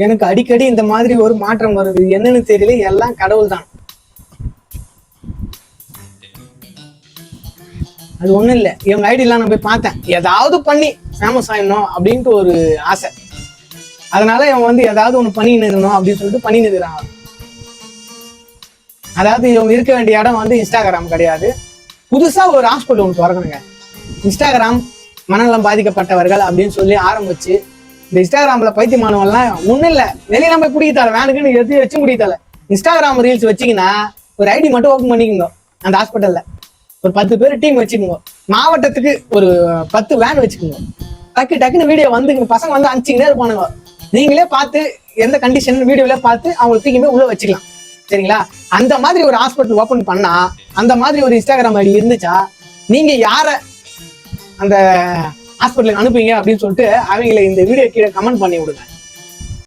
எனக்கு அடிக்கடி இந்த மாதிரி ஒரு மாற்றம் வருது, என்னன்னு தெரியல. எல்லாம் கடவுள் தான். அது ஒண்ணும் இல்லை, இவங்க ஐடியெல்லாம் நான் போய் பார்த்தேன். ஏதாவது பண்ணி ஃபேமஸ் ஆயிடணும் அப்படின்ட்டு ஒரு ஆசை. அதனால இவங்க வந்து ஏதாவது ஒண்ணு பண்ணின்னு இருக்கணும் அப்படின்னு சொல்லிட்டு பண்ணின்னு இருக்கிறாங்க. அதாவது இவங்க இருக்க வேண்டிய இடம் வந்து இன்ஸ்டாகிராம் கிடையாது. புதுசா ஒரு ஹாஸ்பிட்டல் ஒன்று திறக்கணுங்க. இன்ஸ்டாகிராம் மனநலம் பாதிக்கப்பட்டவர்கள் அப்படின்னு சொல்லி ஆரம்பிச்சு, இந்த இன்ஸ்டாகிராம்ல பைத்தியமானவங்கலாம் ஒன்றும் இல்லை, வெளியே நம்ம பிடிக்கத்தால வேணுக்குன்னு எது வச்சு முடிக்கத்தால இன்ஸ்டாகிராம் ரீல்ஸ் வச்சிங்கன்னா ஒரு ஐடி மட்டும் ஓப்பன் பண்ணிக்கோங்க. அந்த ஹாஸ்பிட்டல்ல ஒரு 10 பேர் டீம் வச்சுக்கோங்க. மாவட்டத்துக்கு ஒரு 10 வேன் வச்சுக்கோங்க. டக்குன்னு வீடியோ வந்து பசங்க வந்து அனுப்பிச்சிக்கிட்டே இருப்பானுங்க. நீங்களே பார்த்து எந்த கண்டிஷன் வீடியோல பார்த்து அவங்க தூக்கியுமே உள்ள வச்சுக்கலாம். சரிங்களா? அந்த மாதிரி ஒரு ஹாஸ்பிட்டல் ஓப்பன் பண்ணா, அந்த மாதிரி ஒரு இன்ஸ்டாகிராம் ஐடி இருந்துச்சா, நீங்க யார அந்த ஹாஸ்பிட்டலுக்கு அனுப்புவீங்க அப்படின்னு சொல்லிட்டு அவங்களை இந்த வீடியோ கீழே கமெண்ட் பண்ணி விடுங்க.